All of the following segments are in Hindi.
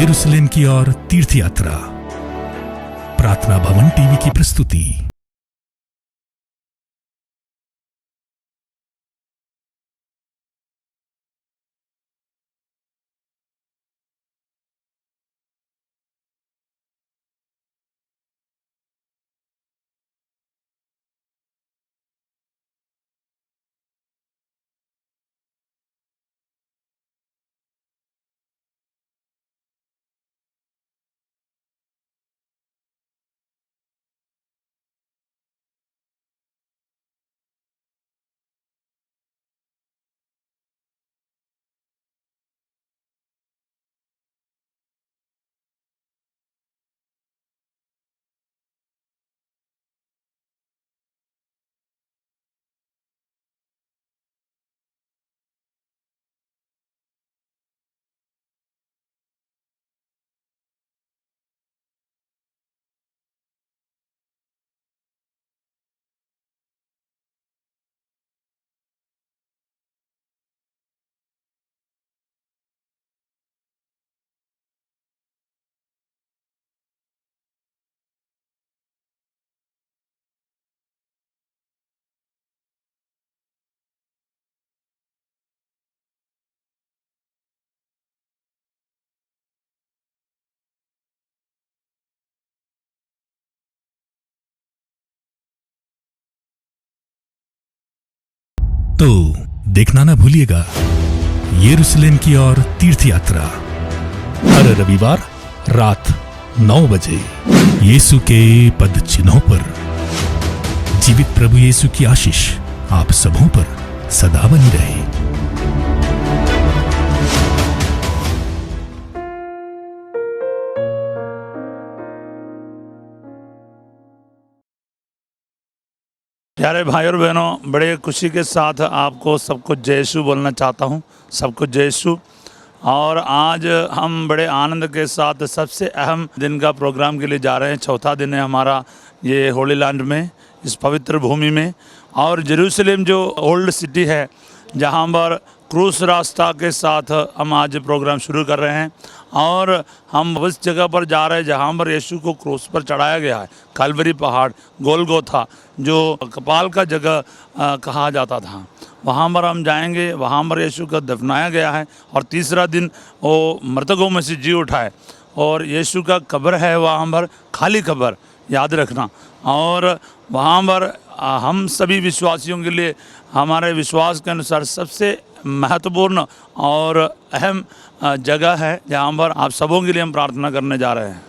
यरूशलेम की ओर तीर्थ यात्रा। प्रार्थना भवन टीवी की प्रस्तुति। तो देखना ना भूलिएगा यरूशलेम की ओर तीर्थ यात्रा, हर रविवार रात 9 बजे यीशु के पद चिन्हों पर। जीवित प्रभु यीशु की आशीष आप सबों पर सदा बनी रहे। प्यारे भाई और बहनों, बड़े खुशी के साथ आपको सबको जय यीशु बोलना चाहता हूँ। सबको जय यीशु। और आज हम बड़े आनंद के साथ सबसे अहम दिन का प्रोग्राम के लिए जा रहे हैं। चौथा दिन है हमारा ये होली लैंड में, इस पवित्र भूमि में। और यरूशलेम जो ओल्ड सिटी है, जहाँ पर क्रूस रास्ता के साथ हम आज प्रोग्राम शुरू कर रहे हैं। और हम उस जगह पर जा रहे हैं जहाँ पर यीशु को क्रूस पर चढ़ाया गया है, कलवरी पहाड़, गोलगोथा, जो कपाल का जगह कहा जाता था। वहाँ पर हम जाएंगे, वहाँ पर यीशु को दफनाया गया है। और तीसरा दिन वो मृतकों में से जी उठा है। और यीशु का कब्र है वहाँ पर, खाली कब्र, याद रखना। और वहाँ पर हम सभी विश्वासियों के लिए हमारे विश्वास के अनुसार सबसे महत्वपूर्ण और अहम जगह है, जहाँ पर आप सबों के लिए हम प्रार्थना करने जा रहे हैं।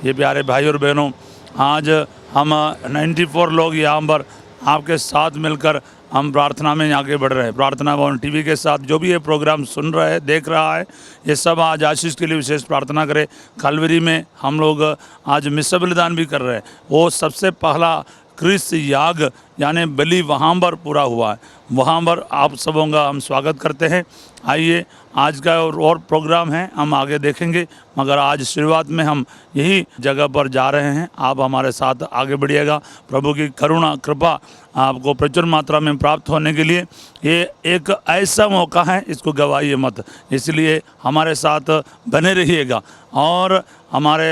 ये प्यारे भाई और बहनों, आज हम 94 लोग यहाँ पर आपके साथ मिलकर हम प्रार्थना में आगे बढ़ रहे हैं। प्रार्थना भवन टीवी के साथ जो भी ये प्रोग्राम सुन रहा है, देख रहा है, ये सब आज आशीष के लिए विशेष प्रार्थना करें। कलवरी में हम लोग आज मिस्र बलिदान भी कर रहे हैं। वो सबसे पहला क्रिस्त याग यानी बलि वहाँ पर पूरा हुआ है। वहाँ पर आप सबों का हम स्वागत करते हैं। आइए, आज का और प्रोग्राम है, हम आगे देखेंगे, मगर आज शुरुआत में हम यही जगह पर जा रहे हैं। आप हमारे साथ आगे बढ़िएगा। प्रभु की करुणा कृपा आपको प्रचुर मात्रा में प्राप्त होने के लिए ये एक ऐसा मौका है, इसको गवाइए मत। इसलिए हमारे साथ बने रहिएगा। और हमारे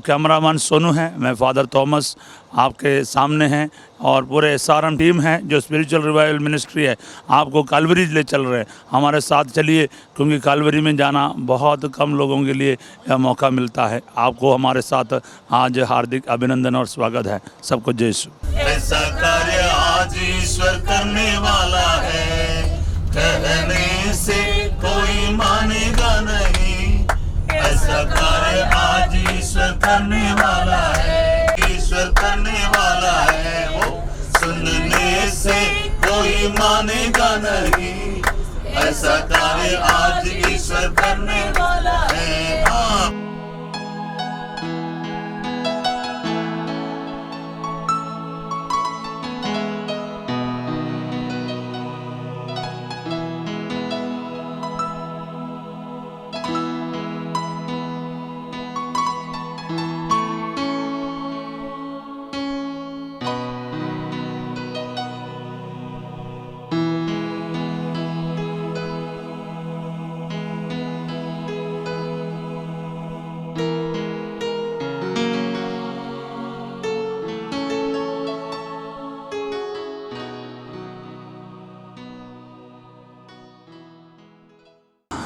कैमरामैन सोनू हैं, मैं फादर थॉमस आपके सामने हैं, और पूरे SRM टीम है जो स्पिरिचुअल रिवाइवल मिनिस्ट्री है, आपको कालवरी ले चल रहे हैं। हमारे साथ चलिए, क्योंकि कालवरी में जाना बहुत कम लोगों के लिए यह मौका मिलता है। आपको हमारे साथ आज हार्दिक अभिनंदन और स्वागत है। सबको जय यीशु। ऐसा कार्य आज ईश्वर करने वाला है, कहने से कोई मानेगा नहीं। ऐसा कार्य आज ईश्वर करने वाला है, ईश्वर करने वाला है। वो सुनने से कोई मानेगा नहीं। ऐसा कार्य आज ईश्वर करने वाला है। हाँ।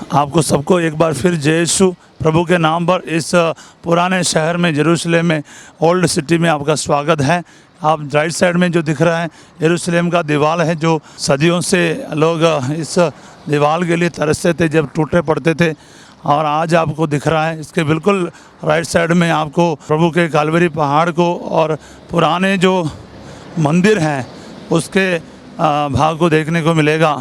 आपको सबको एक बार फिर जय यीशु प्रभु के नाम पर इस पुराने शहर में यरूशलेम में ओल्ड सिटी में आपका स्वागत है। आप राइट साइड में जो दिख रहा है यरूशलेम का दीवार है, जो सदियों से लोग इस दीवार के लिए तरसते थे जब टूटे पड़ते थे, और आज आपको दिख रहा है इसके बिल्कुल राइट साइड में आपको प्रभु के कालवरी पहाड़ को और पुराने जो मंदिर हैं उसके भाग को देखने को मिलेगा।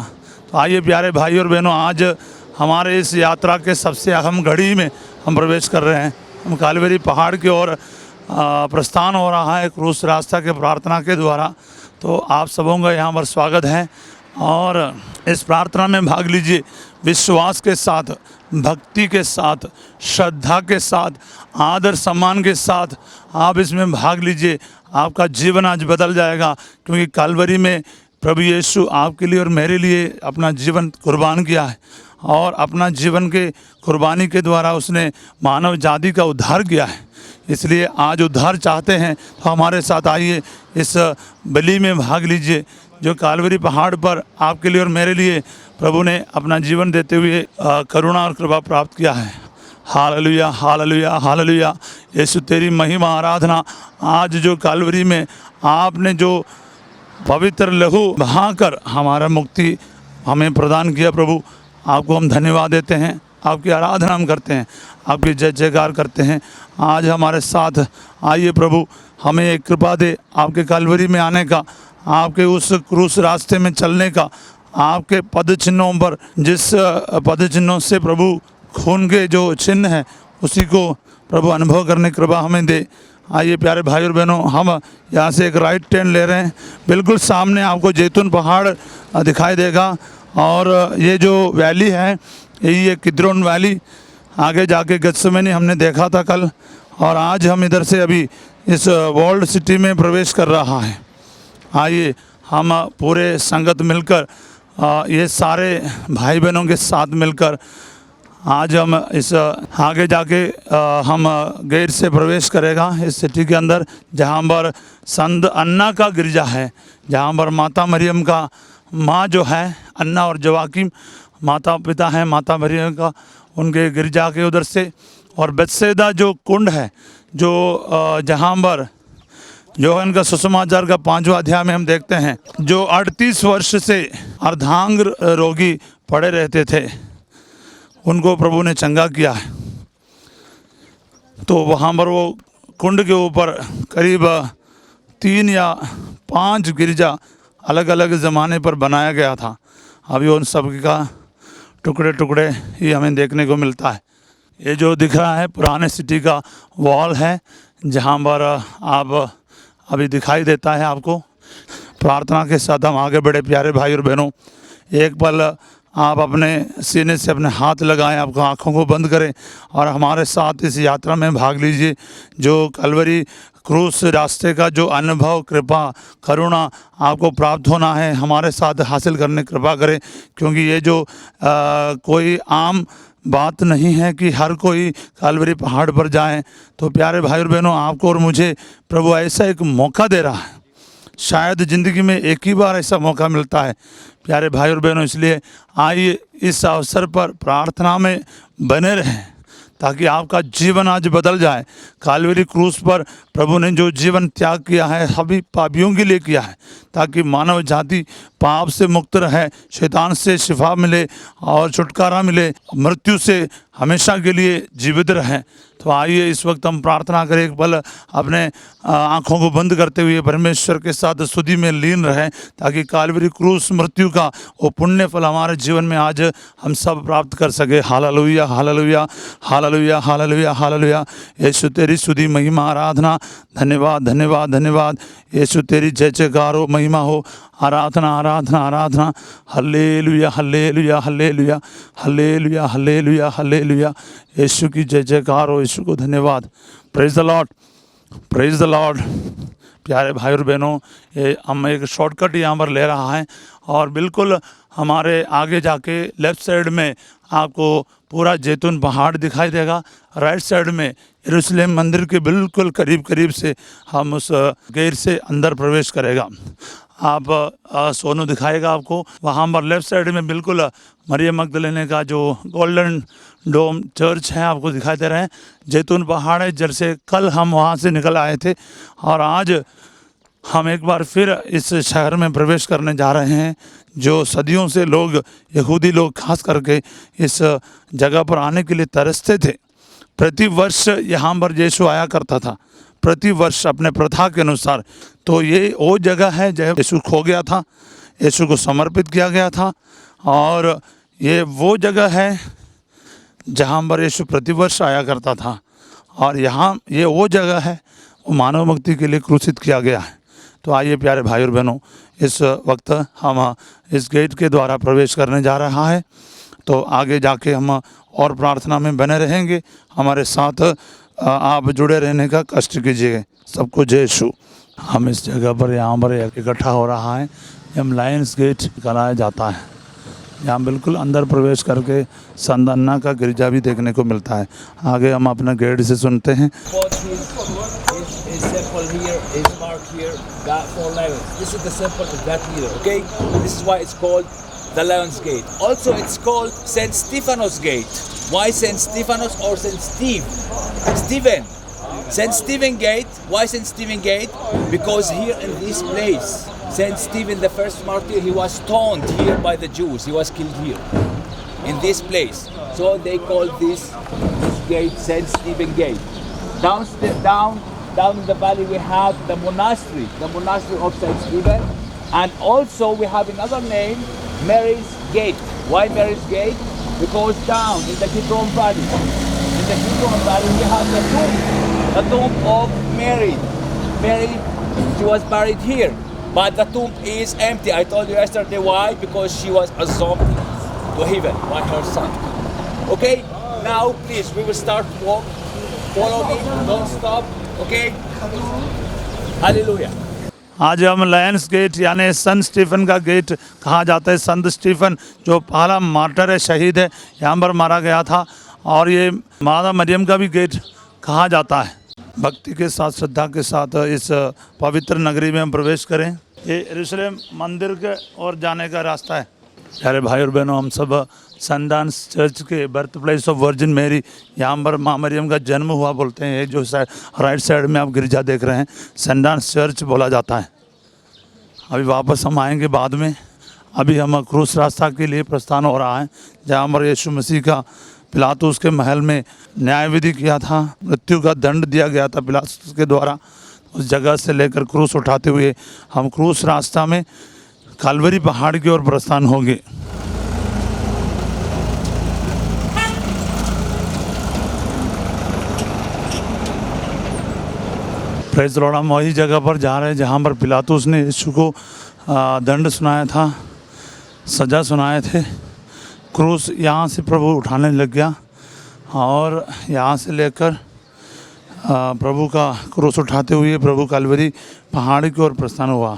तो आइए प्यारे भाई और बहनों, आज हमारे इस यात्रा के सबसे अहम घड़ी में हम प्रवेश कर रहे हैं। हम कालवरी पहाड़ की ओर प्रस्थान हो रहा है क्रूस रास्ता के प्रार्थना के द्वारा। तो आप सबों का यहाँ पर स्वागत है और इस प्रार्थना में भाग लीजिए विश्वास के साथ, भक्ति के साथ, श्रद्धा के साथ, आदर सम्मान के साथ आप इसमें भाग लीजिए। आपका जीवन आज बदल जाएगा, क्योंकि कालवरी में प्रभु यीशु आपके लिए और मेरे लिए अपना जीवन कुर्बान किया है और अपना जीवन के कुर्बानी के द्वारा उसने मानव जाति का उद्धार किया है। इसलिए आज उद्धार चाहते हैं तो हमारे साथ आइए, इस बलि में भाग लीजिए जो कालवरी पहाड़ पर आपके लिए और मेरे लिए प्रभु ने अपना जीवन देते हुए करुणा और कृपा प्राप्त किया है। Hallelujah, hallelujah, hallelujah. यीशु तेरी महिमा आराधना। आज जो कालवरी में आपने जो पवित्र लहू बहाकर हमारा मुक्ति हमें प्रदान किया, प्रभु आपको हम धन्यवाद देते हैं, आपकी आराधना हम करते हैं, आपकी जय जयकार करते हैं। आज हमारे साथ आइए प्रभु, हमें एक कृपा दे आपके कालवरी में आने का, आपके उस क्रूस रास्ते में चलने का, आपके पद चिन्हों पर, जिस पद चिन्हों से प्रभु खून के जो चिन्ह हैं उसी को प्रभु अनुभव करने की कृपा हमें दे। आइए प्यारे भाई और बहनों, हम यहाँ से एक राइट टर्न ले रहे हैं। बिल्कुल सामने आपको जैतून पहाड़ दिखाई देगा और ये जो वैली है यही है किद्रोन वैली। आगे जाके गत्सेमनी हमने देखा था कल, और आज हम इधर से अभी इस वर्ल्ड सिटी में प्रवेश कर रहा है। आइए हम पूरे संगत मिलकर, ये सारे भाई बहनों के साथ मिलकर आज हम इस आगे जाके हम गेट से प्रवेश करेगा इस सिटी के अंदर, जहाँ पर संत अन्ना का गिरजा है, जहाँ पर माता मरियम का माँ जो है अन्ना और जवाकिम माता पिता हैं माता मरियम का, उनके गिरजा के उधर से, और बेतसैदा जो कुंड है जो जहाँ पर यूहन्ना का सुसमाचार का 5वां अध्याय में हम देखते हैं, जो 38 वर्ष से अर्धांग रोगी पड़े रहते थे उनको प्रभु ने चंगा किया है। तो वहाँ पर वो कुंड के ऊपर करीब 3 या 5 गिरजा अलग अलग ज़माने पर बनाया गया था। अभी उन सब का टुकड़े टुकड़े ही हमें देखने को मिलता है। ये जो दिख रहा है पुराने सिटी का वॉल है, जहाँ पर आप अभी दिखाई देता है आपको। प्रार्थना के साथ हम आगे बढ़े प्यारे भाई और बहनों। एक पल आप अपने सीने से अपने हाथ लगाएं, आपको आँखों को बंद करें और हमारे साथ इस यात्रा में भाग लीजिए। जो कालवरी क्रूस रास्ते का जो अनुभव, कृपा, करुणा आपको प्राप्त होना है, हमारे साथ हासिल करने की कृपा करें, क्योंकि ये जो कोई आम बात नहीं है कि हर कोई कालवरी पहाड़ पर जाए। तो प्यारे भाई और बहनों, आपको और मुझे प्रभु ऐसा एक मौका दे रहा है। शायद ज़िंदगी में एक ही बार ऐसा मौका मिलता है प्यारे भाई और बहनों। इसलिए आइए इस अवसर पर प्रार्थना में बने रहें ताकि आपका जीवन आज बदल जाए। कालवरी क्रूस पर प्रभु ने जो जीवन त्याग किया है सभी पापियों के लिए किया है, ताकि मानव जाति पाप से मुक्त रहे, शैतान से शिफा मिले और छुटकारा मिले, मृत्यु से हमेशा के लिए जीवित रहें। तो आइए इस वक्त हम प्रार्थना करें, एक पल अपने आँखों को बंद करते हुए परमेश्वर के साथ स्तुति में लीन रहें, ताकि कालवरी क्रूस मृत्यु का वो पुण्य फल हमारे जीवन में आज हम सब प्राप्त कर सके। Hallelujah, hallelujah, hallelujah, hallelujah, hallelujah. यीशु तेरी स्तुति महिमा आराधना, धन्यवाद, धन्यवाद, धन्यवाद। यीशु तेरी जय जयकार हो, महिमा हो, आराधना, आराधना, आराधना। Hallelujah, hallelujah, hallelujah, hallelujah, hallelujah, hallelujah. यीशु की जय जयकार हो, यीशु को धन्यवाद। Praise the Lord, praise the Lord. प्यारे भाई और बहनों, ये हम एक शॉर्टकट यहाँ पर ले रहा है और बिल्कुल हमारे आगे जाके लेफ़्ट साइड में आपको पूरा जैतून पहाड़ दिखाई देगा। राइट साइड में यरूशलेम मंदिर के बिल्कुल करीब करीब से हम उस गेट से अंदर प्रवेश करेगा। आप सोनू दिखाएगा आपको। वहाँ पर लेफ्ट साइड में बिल्कुल मरियम मगदलेने का जो गोल्डन डोम चर्च है आपको दिखाई दे रहे हैं। जैतून पहाड़ है, जैसे कल हम वहाँ से निकल आए थे और आज हम एक बार फिर इस शहर में प्रवेश करने जा रहे हैं, जो सदियों से लोग, यहूदी लोग खास करके इस जगह पर आने के लिए तरसते थे। प्रति वर्ष यहाँ पर यीशु आया करता था, प्रति वर्ष अपने प्रथा के अनुसार। तो ये वो जगह है जहाँ यीशु खो गया था, यीशु को समर्पित किया गया था, और ये वो जगह है जहाँ पर यीशु प्रतिवर्ष आया करता था। और यहाँ ये वो जगह है, वो मानव मुक्ति के लिए क्रूसित किया गया है। तो आइए प्यारे भाई और बहनों, इस वक्त हम इस गेट के द्वारा प्रवेश करने जा रहा है। तो आगे जाके हम और प्रार्थना में बने रहेंगे। हमारे साथ आप जुड़े रहने का कष्ट कीजिए। सबको जय यीशु। हम इस जगह पर यहाँ पर इकट्ठा हो रहा है, हम लायंस गेट कहलाया जाता है। यहाँ बिल्कुल अंदर प्रवेश करके संत अन्ना का गिरजा भी देखने को मिलता है। आगे हम अपना गेट से सुनते हैं। His symbol here is marked here, got 4 lions. This is the symbol of that leader, okay? This is why it's called the Lion's Gate. Also, it's called St. Stephanos Gate. Why St. Stephanos or St. Steve? Stephen. St. Stephen Gate. Why St. Stephen Gate? Because here in this place, St. Stephen, the first martyr, he was stoned here by the Jews. He was killed here, in this place. So they call this gate St. Stephen Gate. Down in the valley we have the monastery of St. Stephen, and also we have another name, Mary's Gate. Why Mary's Gate? Because down in the Kidron Valley, we have the tomb of Mary. Mary, she was buried here, but the tomb is empty. I told you yesterday why, because she was assumed to heaven by her son. Okay, now please, we will start walk. Follow me, don't stop. Okay? Hallelujah. आज हम लायंस गेट यानी संत स्टीफन का गेट कहा जाता है। संत स्टीफन जो पहला मार्टर है, शहीद है, यहाँ पर मारा गया था। और ये माता मरियम का भी गेट कहा जाता है। भक्ति के साथ, श्रद्धा के साथ इस पवित्र नगरी में हम प्रवेश करें। ये यरूशलेम मंदिर के ओर जाने का रास्ता है। प्यारे भाई और बहनों, हम सब सेंट डांस चर्च के बर्थ प्लेस ऑफ वर्जिन मेरी, यहाँ पर माँ मरियम का जन्म हुआ बोलते हैं। ये जो राइट साइड में आप गिरजा देख रहे हैं, सेंट डांस चर्च बोला जाता है। अभी वापस हम आएंगे बाद में। अभी हम क्रूस रास्ता के लिए प्रस्थान हो रहा है, जहाँ पर यीशु मसीह का पिलातुस के महल में न्याय विधि किया था, मृत्यु का दंड दिया गया था पिलातुस के द्वारा। उस जगह से लेकर क्रूस उठाते हुए हम क्रूस रास्ता में कालवरी पहाड़ की ओर प्रस्थान होंगे। Praise Lord. हम वही जगह पर जा रहे हैं जहाँ पर पिलातुस ने यीशु को दंड सुनाया था, सज़ा सुनाए थे। क्रूस यहाँ से प्रभु उठाने लग गया और यहाँ से लेकर प्रभु का क्रूस उठाते हुए प्रभु कालवरी पहाड़ की ओर प्रस्थान हुआ।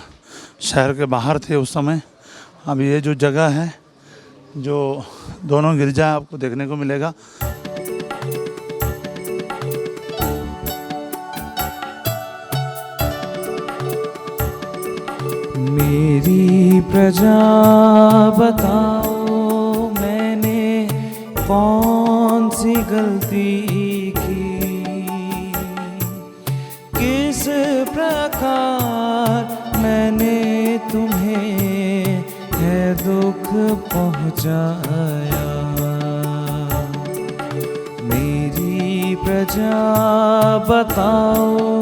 शहर के बाहर थे उस समय। अब ये जो जगह है, जो दोनों गिरजा आपको देखने को मिलेगा। मेरी प्रजा बताओ, मैंने कौन सी गलती की, किस प्रकार मैंने तुम्हें है दुख पहुँचाया। मेरी प्रजा बताओ।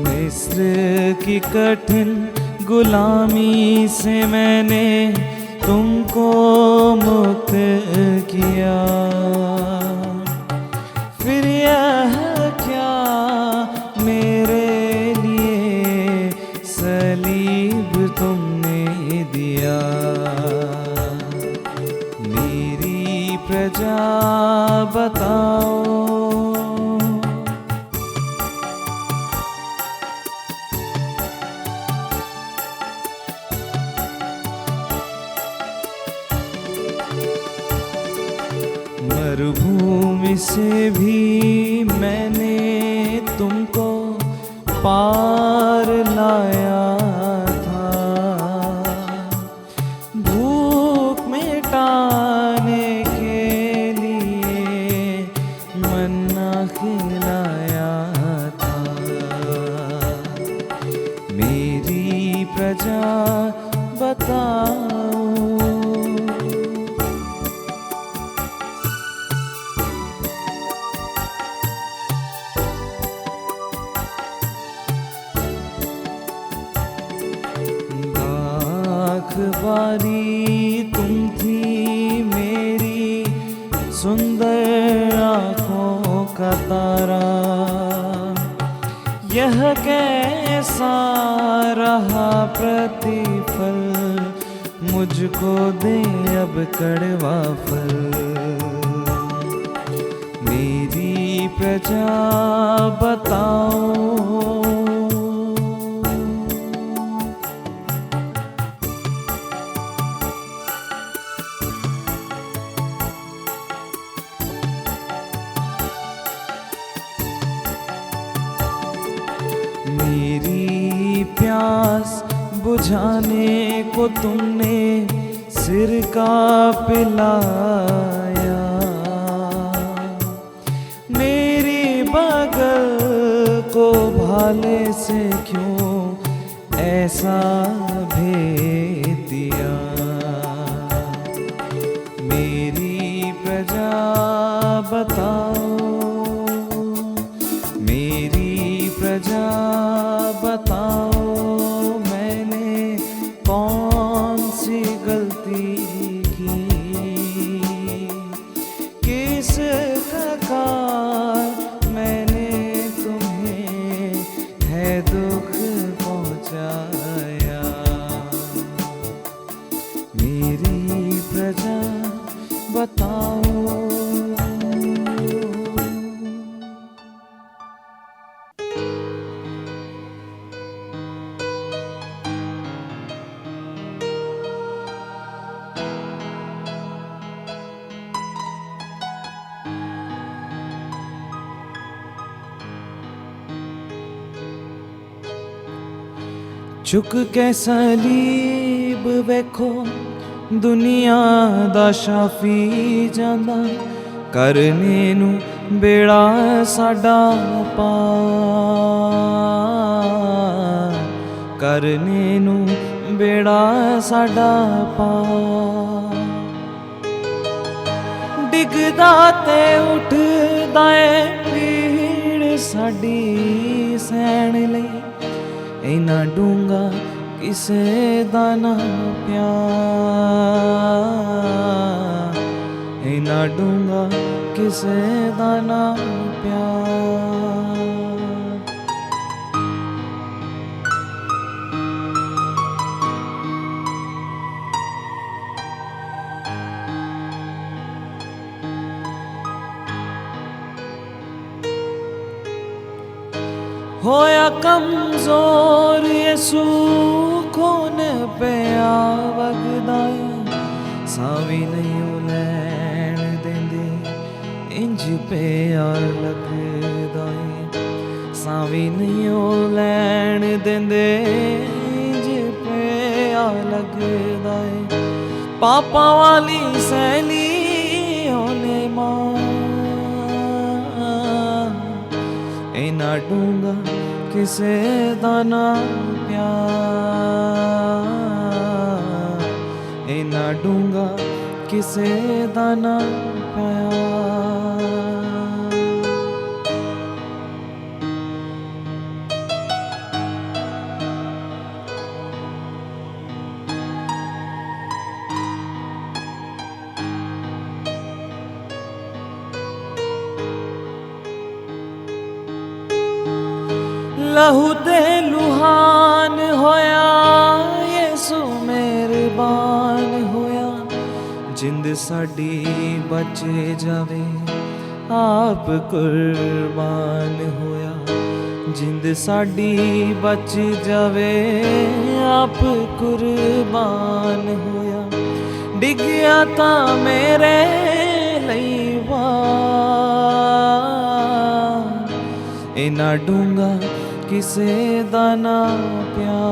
मिस्र की कठिन गुलामी से मैंने तुमको मुक्त किया, फिर यह क्या मेरे लिए सलीब तुमने दिया। मेरी प्रजा बताओ। मरुभूमि से भी मैंने तुमको पार लाया था, भूख मिटाने के लिए मन्ना खिलाया था। मेरी प्रजा बताओ, बारी तुम थी मेरी सुंदर आँखों का तारा, यह कैसा रहा प्रतिफल, मुझको दे अब कड़वा फल। मेरी प्रजा बताओ, मेरी प्यास बुझाने को तुमने सिरका पिलाया, मेरी बगल को भाले से क्यों ऐसा भेद दिया। मेरी प्रजा बताओ, मेरी प्रजा बताओ, मैंने कौन सी गलती की, किस प्रकार मैंने तुम्हें है दुख पहुंचाया। मेरी प्रजा बताओ, चुक के सलीब वेखो दुनिया दा शाफी जांदा, करने नू बेड़ा साडा पार, करने नू बेड़ा साडा पार। डिगदा ते उठदा ए पीड़ साडी सैण लई, इना डूंगा किसे दा ना प्यार, इना डूंगा किसे दा ना प्यार। होया कमजोर यसू खून पिया वगदा, सावी नहीं लैण देंदे इंज पिया लगदा, सावी नहीं लैण देंदे इंज पिया लगदा। पापा वाली सैली होने मां, इना डूंगा किसे दा ना प्यार, इना डूंगा किसे दा ना प्यार। लहू दे लुहान होया यसू मेहरबान होया, जिंद साडी बच जावे आप कुर्बान होया, जिंद साडी बच जावे आप कुर्बान होया। डिग्या ता मेरे लई इना डूंगा किसे दा ना प्यार,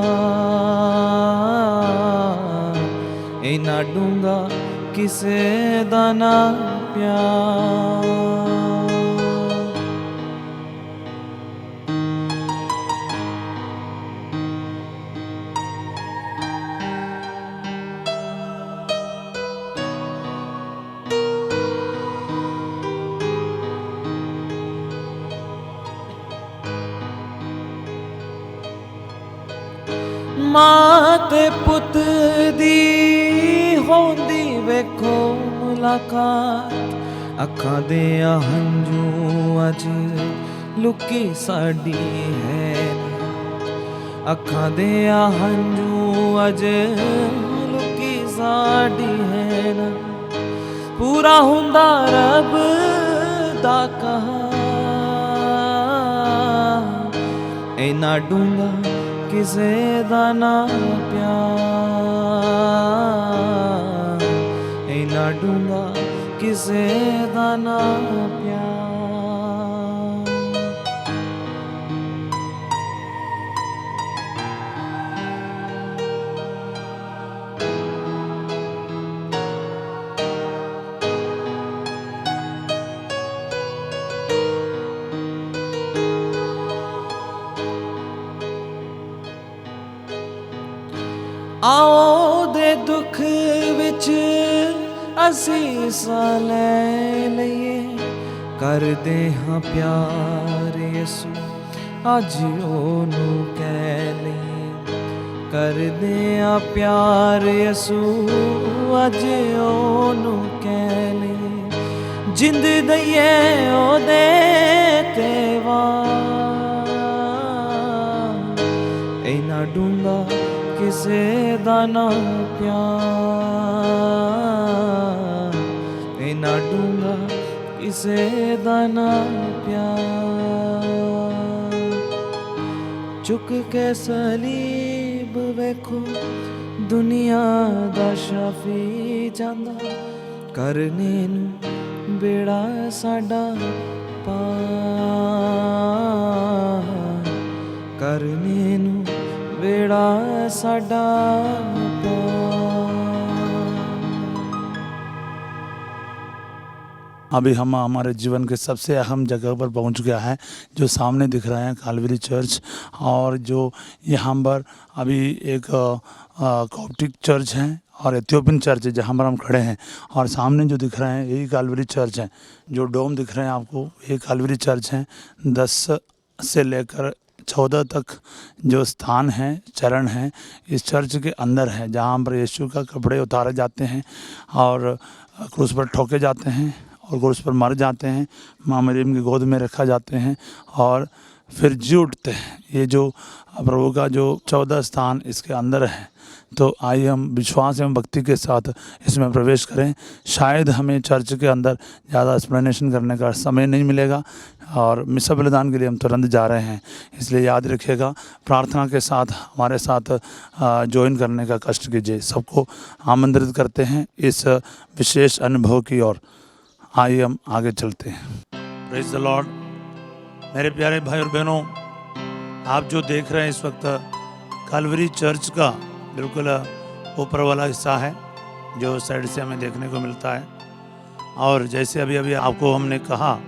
इना डूंगा किसे दा ना प्यार। मां ते पुत दी होंदी वेखो मुलाकात, अखां दे हंझू अज लुकी साडी है, अखां दे हंझू अज लुकी साडी है ना। पूरा हुंदा रब दा कहा, इना डूंगा किसे दा ना प्यार, इना डूंगा किसे दा ना प्यार। आओ दे दुख विच असीसा ले लईए, कर दे हाँ प्यार यसू अज ओनू कह लईए, कर दे हाँ प्यार यसू अज ओनू कह लईए। जिंद दईए ओ दे तेवा, इना डूंगा किसे दा ना प्यार, इना डूंगा किसे दा ना प्यार। चुक के सलीब वेखो दुनिया दा शाफी जांदा, करने नू बेड़ा साडा पार, करने नू बेड़ा साडा अभी हम हमारे जीवन के सबसे अहम जगह पर पहुंच गया है, जो सामने दिख रहा है कालवरी चर्च। और जो यहाँ पर अभी एक कॉप्टिक चर्च है और एथियोपियन चर्च है जहाँ पर हम खड़े हैं, और सामने जो दिख रहे हैं यही कालवरी चर्च है। जो डोम दिख रहे हैं आपको ये कालवरी चर्च है। 10 से लेकर 14 तक जो स्थान है, चरण है, इस चर्च के अंदर है, जहाँ पर यीशु का कपड़े उतारे जाते हैं और क्रूस पर ठोके जाते हैं और क्रूस पर मर जाते हैं, माँ मरियम की गोद में रखा जाते हैं और फिर जी उठते हैं। ये जो प्रभु का जो 14 स्थान इसके अंदर है, तो आइए हम विश्वास एवं भक्ति के साथ इसमें प्रवेश करें। शायद हमें चर्च के अंदर ज़्यादा एक्सप्लेनेशन करने का समय नहीं मिलेगा और मिसा बलिदान के लिए हम तुरंत जा रहे हैं, इसलिए याद रखिएगा, प्रार्थना के साथ हमारे साथ ज्वाइन करने का कष्ट कीजिए। सबको आमंत्रित करते हैं इस विशेष अनुभव की ओर। आइए हम आगे चलते हैं। Praise the Lord. मेरे प्यारे भाई और बहनों, आप जो देख रहे हैं इस वक्त कालवरी चर्च का बिल्कुल ऊपर वाला हिस्सा है, जो साइड से हमें देखने को मिलता है। और जैसे अभी अभी आपको हमने कहा,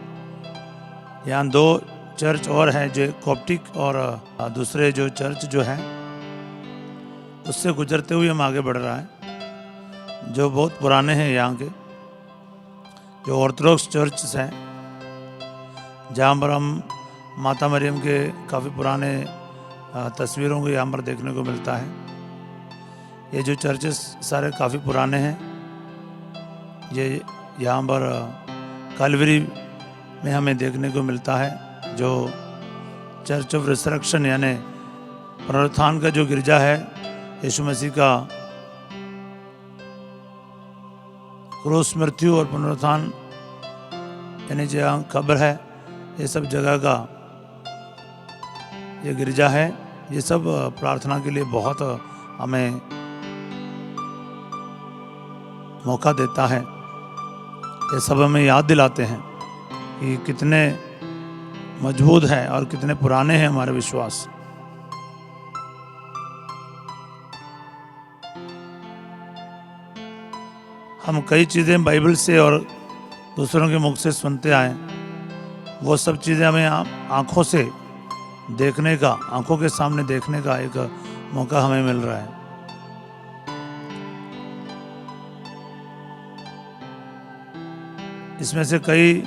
यहाँ 2 चर्च और हैं, जो कॉप्टिक और दूसरे जो चर्च जो है उससे गुजरते हुए हम आगे बढ़ रहा है, जो बहुत पुराने हैं। यहाँ के जो ऑर्थोडॉक्स चर्च हैं, जहाँ पर हम माता मरियम के काफ़ी पुराने तस्वीरों को यहाँ पर देखने को मिलता है। ये जो चर्चेस सारे काफ़ी पुराने हैं। ये यहाँ पर कालवरी में हमें देखने को मिलता है, जो चर्च ऑफ रिसरेक्शन यानी पुनरुत्थान का जो गिरजा है, यीशु मसीह का क्रूस, मृत्यु और पुनरुत्थान यानी जहाँ कब्र है, ये सब जगह का ये गिरजा है। ये सब प्रार्थना के लिए बहुत हमें मौका देता है। ये सब हमें याद दिलाते हैं कि कितने मजबूत हैं और कितने पुराने हैं हमारे विश्वास। हम कई चीज़ें बाइबल से और दूसरों के मुख से सुनते आए, वो सब चीज़ें हमें आँखों से देखने का, आँखों के सामने देखने का एक मौका हमें मिल रहा है। इसमें से कई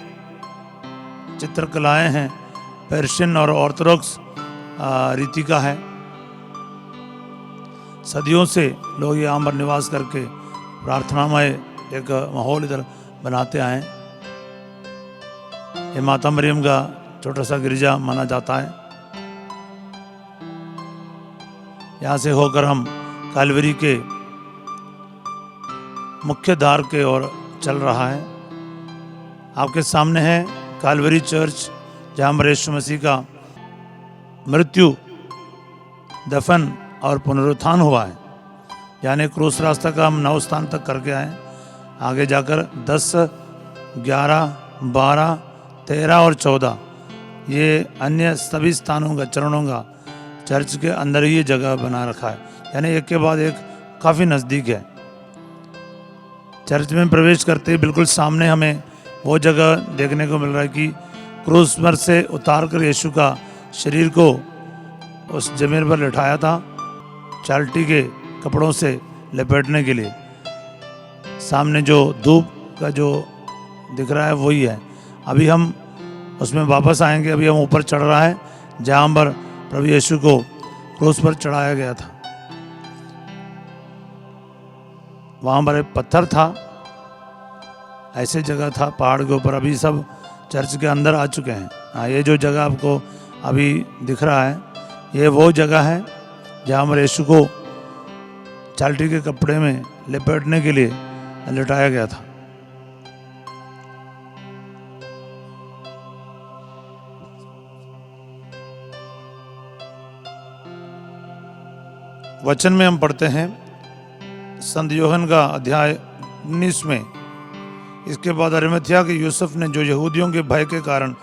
चित्रकलाएं हैं पर्शियन और ऑर्थोडॉक्स रीति का है। सदियों से लोग यहाँ पर निवास करके प्रार्थनामय एक माहौल इधर बनाते आए। ये माता मरियम का छोटा सा गिरजा माना जाता है। यहाँ से होकर हम कैलवरी के मुख्य द्वार के ओर चल रहा है। आपके सामने है कैलवरी चर्च, जहाँ पर यीशु मसीह का मृत्यु, दफन और पुनरुत्थान हुआ है। यानी क्रूस रास्ता का हम 9 स्थान तक करके आए। आगे जाकर 10, 11, 12, 13 और 14 ये अन्य सभी स्थानों का, चरणों का चर्च के अंदर ही ये जगह बना रखा है। यानी एक के बाद एक काफ़ी नज़दीक है। चर्च में प्रवेश करते ही बिल्कुल सामने हमें वो जगह देखने को मिल रहा है कि क्रूस पर से उतार कर यीशु का शरीर को उस ज़मीन पर लिटाया था, चाल्टी के कपड़ों से लपेटने के लिए। सामने जो धूप का जो दिख रहा है वही है। अभी हम उसमें वापस आएंगे। अभी हम ऊपर चढ़ रहा है जहाँ पर प्रभु यीशु को क्रूस पर चढ़ाया गया था। वहाँ पर एक पत्थर था, ऐसे जगह था पहाड़ के ऊपर। अभी सब चर्च के अंदर आ चुके हैं। हाँ, ये जो जगह आपको अभी दिख रहा है ये वो जगह है जहाँ पर यीशु को चाल्टी के कपड़े में लपेटने के लिए लिटाया गया था। वचन में हम पढ़ते हैं संत यूहन्ना का अध्याय 19 में, इसके बाद अरिमथिया के यूसुफ ने, जो यहूदियों के भय के कारण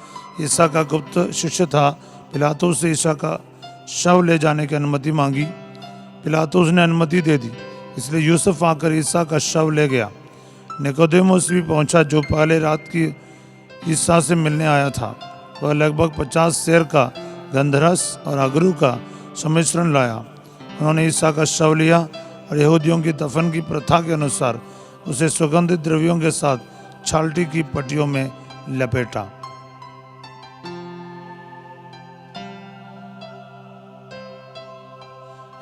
ईसा का गुप्त शिष्य था, पिलातुस से ईसा का शव ले जाने की अनुमति मांगी। पिलातुस ने अनुमति दे दी, इसलिए यूसुफ आकर ईसा का शव ले गया। निकोदेमुस भी पहुंचा, जो पहले रात की ईसा से मिलने आया था। वह लगभग 50 सेर का गंधरस और अगरू का सम्मिश्रण लाया। उन्होंने ईसा का शव लिया और यहूदियों की दफन की प्रथा के अनुसार उसे सुगंधित द्रव्यों के साथ छाल्टी की पट्टियों में लपेटा।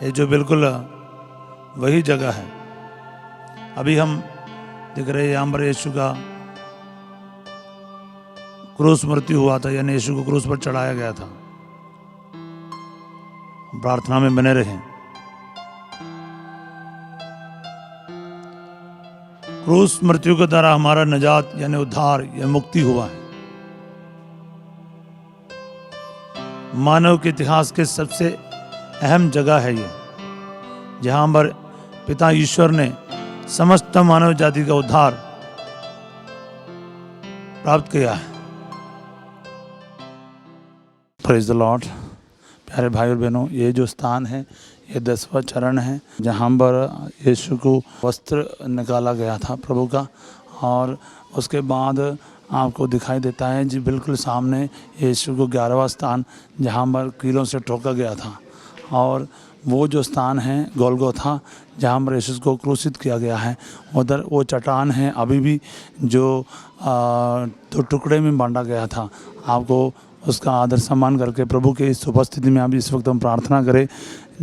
ये जो बिल्कुल वही जगह है। अभी हम दिख रहे हैं यहाँ पर यीशु का क्रूस मृत्यु हुआ था, यानी यीशु को क्रूस पर चढ़ाया गया था। प्रार्थना में बने रहें। क्रूस मृत्यु के द्वारा हमारा निजात यानी उद्धार या मुक्ति हुआ है। मानव के इतिहास के सबसे अहम जगह है ये, जहां पर पिता ईश्वर ने समस्त मानव जाति का उद्धार प्राप्त किया है। Praise the Lord. प्यारे भाई और बहनों, ये जो स्थान है ये 10वां चरण है, जहाँ पर यीशु को वस्त्र निकाला गया था प्रभु का, और उसके बाद आपको दिखाई देता है जी बिल्कुल सामने यीशु को 11वां स्थान, जहाँ पर कीलों से ठोका गया था। और वो जो स्थान है गोलगोथा, जहाँ पर यीशु को क्रूसित किया गया है, उधर वो चट्टान है अभी भी, जो 2 टुकड़े में बांटा गया था। आपको उसका आदर सम्मान करके प्रभु के इस उपस्थिति में आप इस वक्त हम प्रार्थना करें।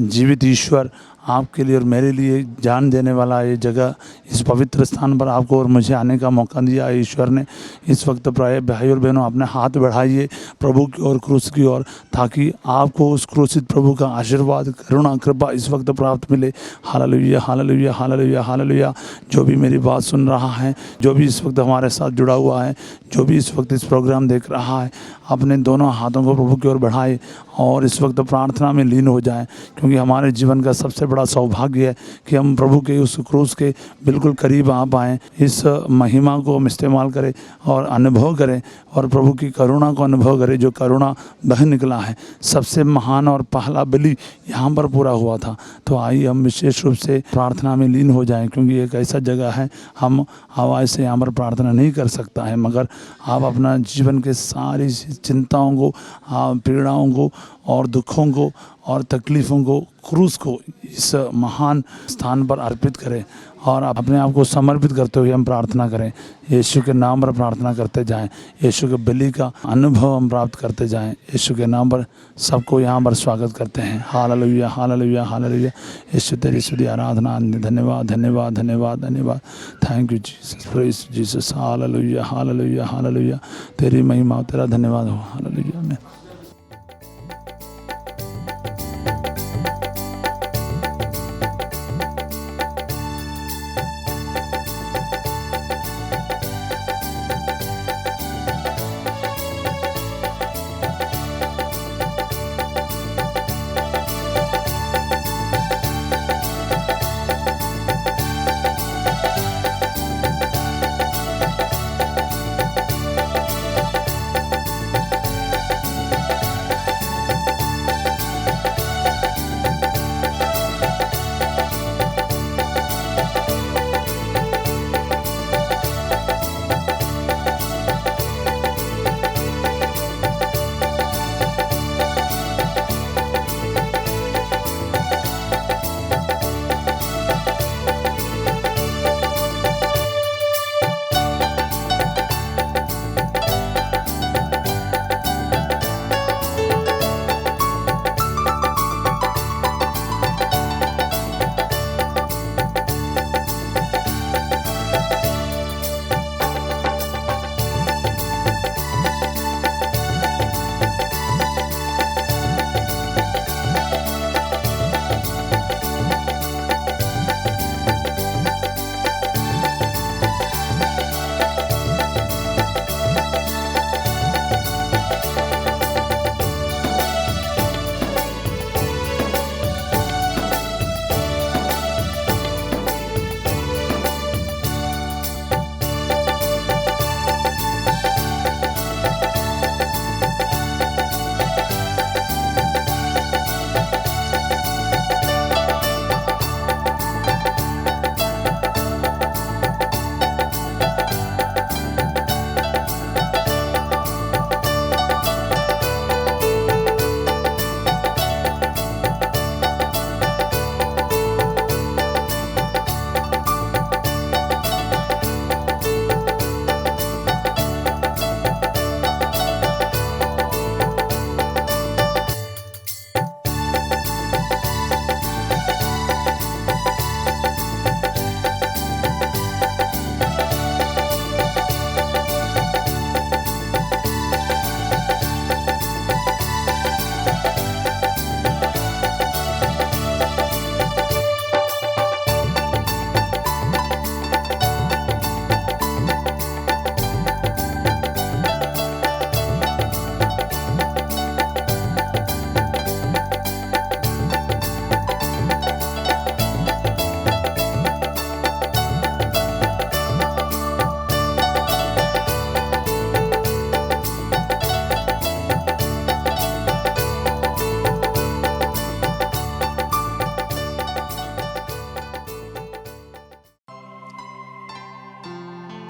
जीवित ईश्वर, आपके लिए और मेरे लिए जान देने वाला ये जगह, इस पवित्र स्थान पर आपको और मुझे आने का मौका दिया ईश्वर ने। इस वक्त प्राय भाई और बहनों अपने हाथ बढ़ाइए प्रभु की ओर, क्रूस की ओर, ताकि आपको उस क्रूसित प्रभु का आशीर्वाद, करुणा, कृपा इस वक्त प्राप्त मिले। Hallelujah, hallelujah, hallelujah, hallelujah. जो भी मेरी बात सुन रहा है, जो भी इस वक्त हमारे साथ जुड़ा हुआ है, जो भी इस वक्त इस प्रोग्राम देख रहा है, अपने दोनों हाथों को प्रभु की ओर बढ़ाए और इस वक्त प्रार्थना में लीन हो जाए, क्योंकि हमारे जीवन का सबसे बड़ा सौभाग्य है कि हम प्रभु के उस क्रूस के बिल्कुल करीब आ पाएँ। इस महिमा को हम इस्तेमाल करें और अनुभव करें और प्रभु की करुणा को अनुभव करें, जो करुणा बह निकला है। सबसे महान और पहला बलि यहाँ पर पूरा हुआ था। तो आइए हम विशेष रूप से प्रार्थना में लीन हो जाएं, क्योंकि एक ऐसा जगह है हम आवाज़ से यहाँ पर प्रार्थना नहीं कर सकता है, मगर आप अपना जीवन के सारी चिंताओं को, पीड़ाओं को और दुखों को और तकलीफ़ों को, क्रूस को इस महान स्थान पर अर्पित करें और अपने आप को समर्पित करते हुए हम प्रार्थना करें। यीशु के नाम पर प्रार्थना करते जाएं, यीशु के बलि का अनुभव हम प्राप्त करते जाएं। यीशु के नाम पर सबको यहाँ पर स्वागत करते हैं। Hallelujah, hallelujah, hallelujah. यीशु तेरी स्तुति, आराधना, धन्यवाद, धन्यवाद, धन्यवाद, धन्यवाद। Thank you Jesus, praise Jesus. Hallelujah, hallelujah, hallelujah. तेरी महिमा, तेरा धन्यवाद हो। हालेलुया। आमीन।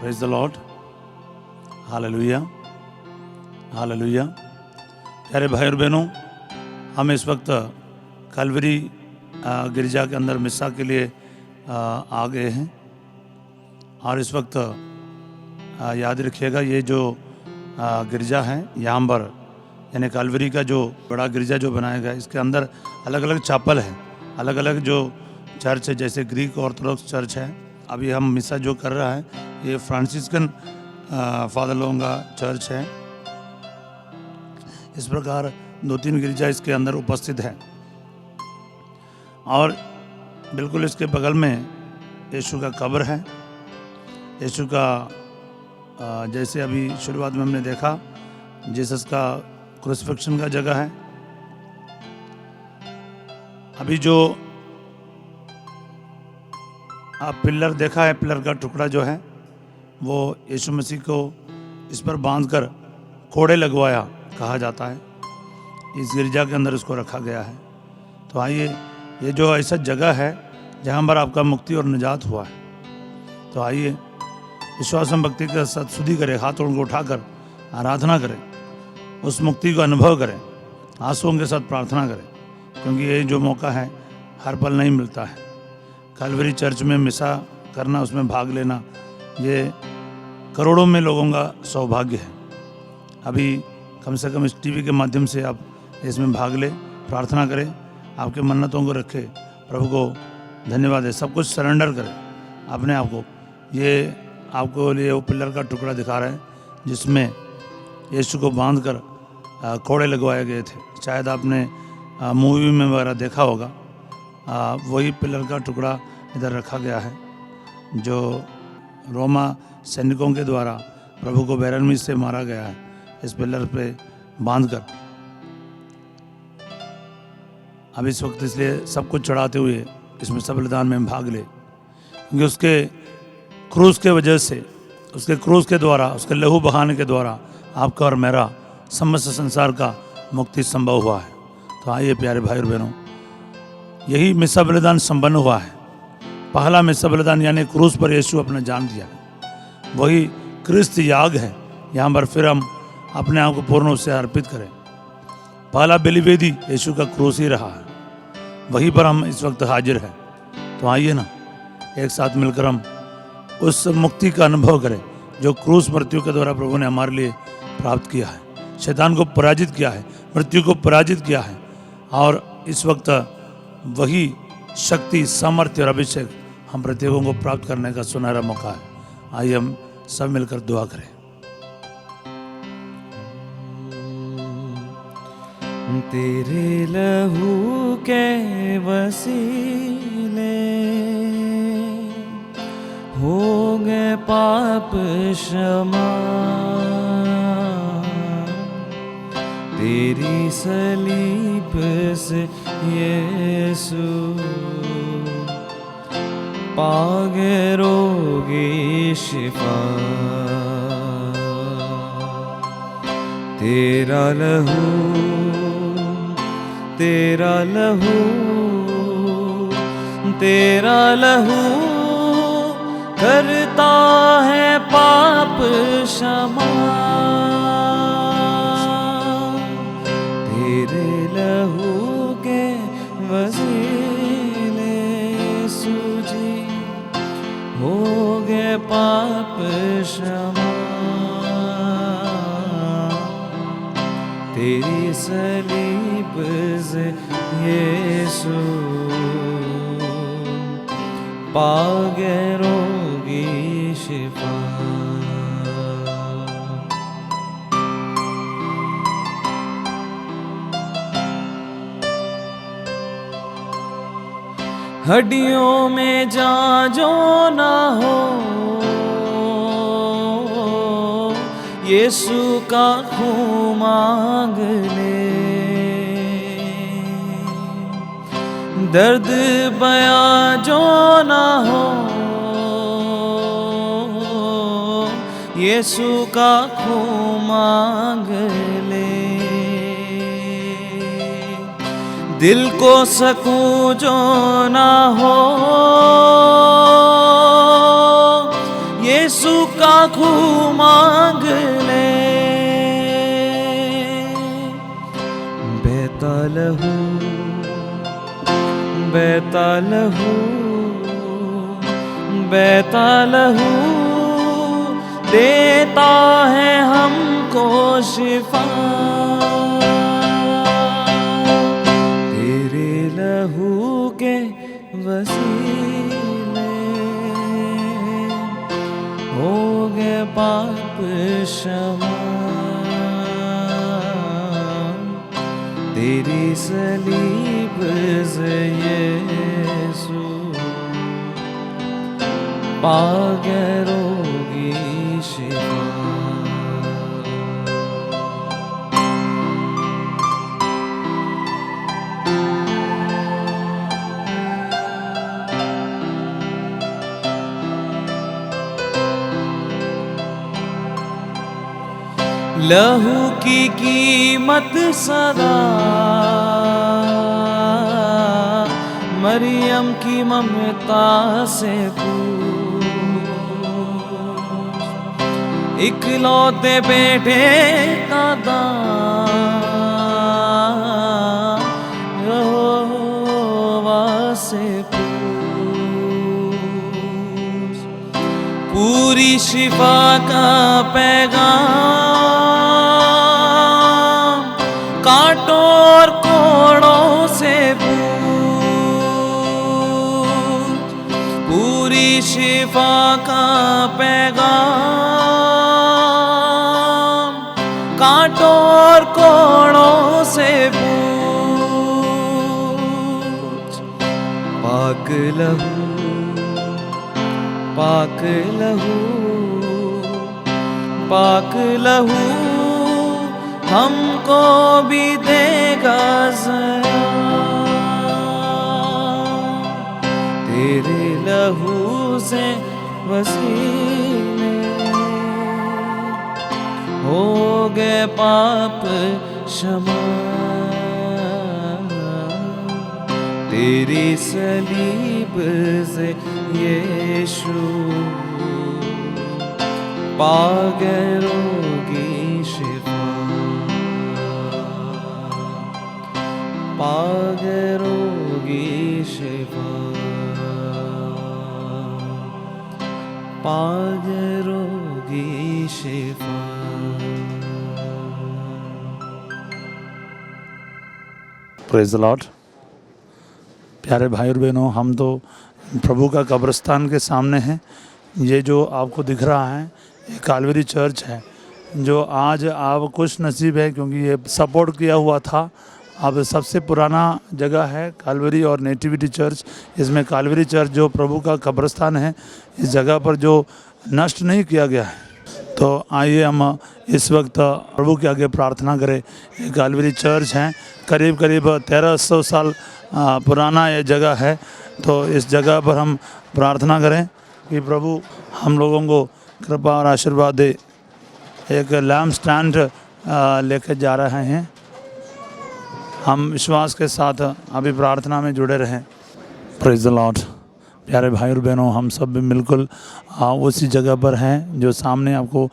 Praise the Lord. Hallelujah, hallelujah. प्यारे भाई और बहनों, हम इस वक्त कलवरी गिरजा के अंदर मिस्सा के लिए आ गए हैं और इस वक्त याद रखिएगा, ये जो गिरजा है यहाँ पर यानी कलवरी का जो बड़ा गिरजा जो बनाया गया, इसके अंदर अलग अलग चैपल है, अलग अलग जो चर्च है, जैसे ग्रीक ऑर्थोडॉक्स चर्च है। अभी हम मिस्सा जो कर रहा है ये फ्रांसिस्कन फादर लोगों का चर्च है। इस प्रकार 2-3 गिरजा इसके अंदर उपस्थित है और बिल्कुल इसके बगल में यीशु का कब्र है। यीशु का जैसे अभी शुरुआत में हमने देखा जीसस का क्रूसिफिक्शन का जगह है। अभी जो आप पिलर देखा है, पिलर का टुकड़ा जो है वो यीशु मसीह को इस पर बांधकर कोड़े लगवाया कहा जाता है। इस गिरजा के अंदर इसको रखा गया है। तो आइए, ये जो ऐसा जगह है जहाँ पर आपका मुक्ति और निजात हुआ है, तो आइए विश्वास एवं भक्ति के साथ स्तुति करें, हाथों को उठाकर आराधना करें, उस मुक्ति को अनुभव करें, आंसुओं के साथ प्रार्थना करें, क्योंकि ये जो मौका है हर पल नहीं मिलता है। कैलवरी चर्च में मिसा करना, उसमें भाग लेना, ये करोड़ों में लोगों का सौभाग्य है। अभी कम से कम इस टीवी के माध्यम से आप इसमें भाग लें, प्रार्थना करें, आपके मन्नतों को रखें, प्रभु को धन्यवाद है, सब कुछ सरेंडर करें अपने आप को। ये आपको लिए वो पिलर का टुकड़ा दिखा रहे हैं जिसमें यीशु को बांधकर कोड़े लगवाए गए थे। शायद आपने मूवी में वगैरह देखा होगा। वही पिलर का टुकड़ा इधर रखा गया है जो रोमा सैनिकों के द्वारा प्रभु को बेरहमी से मारा गया है, इस पिलर पे बांधकर। अब इस वक्त इसलिए सब कुछ चढ़ाते हुए इसमें सब बलिदान में भाग ले, क्योंकि उसके क्रूस के वजह से, उसके क्रूस के द्वारा, उसके लहू बहाने के द्वारा आपका और मेरा समस्त संसार का मुक्ति संभव हुआ है। तो आइए प्यारे भाई और बहनों, यही मिसा बलिदान संपन्न हुआ है। पहला मिसा बलिदान यानी क्रूस पर यीशु अपना जान दिया, वही क्रिस्त याग है। यहाँ पर फिर हम अपने आप को पूर्ण रूप से अर्पित करें। पहला बलिवेदी यीशु का क्रूस ही रहा है, वहीं पर हम इस वक्त हाजिर हैं। तो आइए ना, एक साथ मिलकर हम उस मुक्ति का अनुभव करें जो क्रूस मृत्यु के द्वारा प्रभु ने हमारे लिए प्राप्त किया है। शैतान को पराजित किया है, मृत्यु को पराजित किया है, और इस वक्त वही शक्ति, सामर्थ्य और अभिषेक हम प्रत्येकों को प्राप्त करने का सुनहरा मौका है। आइए हम सब मिलकर दुआ करें। तेरे लहू के वसीले हो गए पाप क्षमा, तेरी सलीब से यीशु पागे रोगी शिफा। तेरा लहू, तेरा लहू, तेरा लहू करता है पाप क्षमा। तेरे लहू के वसीले सूजी हो गए पाप क्षमा। तेरी सलीब से यीशु पागे रोगी शिफा। हड्डियों में जाजो ना हो, यीशु का खून मांग ले। दर्द बयां जो ना हो, यीशु का खून मांग ले। दिल को सकून जो ना हो, यीशु का खून मांग ले। बहता लहू, बहता लहू, बहता लहू देता है हमको शिफा। तेरे लहू के वसीले हो गए पाप क्षमा। तेरी सलीब से यीशु पागे रोगी शिफा। लहू की कीमत सदा मरियम की ममता से पूछ, इकलौते बेटे का दान यहोवा से पूछ। पूरी शिफा का पैगाम कांटों और कोड़ों से पूछ, पूरी शिफा का पैगाम कांटों और कोड़ों से पूछ। पाक लहू पाक लहू पाक लहू हमको भी देगा ज़रा, तेरे लहू से वसीले हो गए पाप क्षमा, तेरी सलीब से यीशु पा गए रोगी शिफा, पा गए रोगी शिफा, पा गए रोगी शिफा। Praise the Lord. प्यारे भाई और बहनों, हम तो प्रभु का कब्रिस्तान के सामने हैं। ये जो आपको दिख रहा है ये कालवरी चर्च है, जो आज आप खुश नसीब है क्योंकि ये सपोर्ट किया हुआ था। अब सबसे पुराना जगह है कालवरी और नेटिविटी चर्च। इसमें कालवरी चर्च जो प्रभु का कब्रिस्तान है, इस जगह पर जो नष्ट नहीं किया गया है। तो आइए हम इस वक्त प्रभु के आगे प्रार्थना करें। ये कालवरी चर्च है, करीब करीब 1300 साल पुराना ये जगह है। तो इस जगह पर हम प्रार्थना करें कि प्रभु हम लोगों को कृपा और आशीर्वाद दे। एक लैम्प स्टैंड लेकर जा रहे हैं। हम विश्वास के साथ अभी प्रार्थना में जुड़े रहें। Praise the Lord. प्यारे भाई और बहनों, हम सब भी बिल्कुल उसी जगह पर हैं जो सामने आपको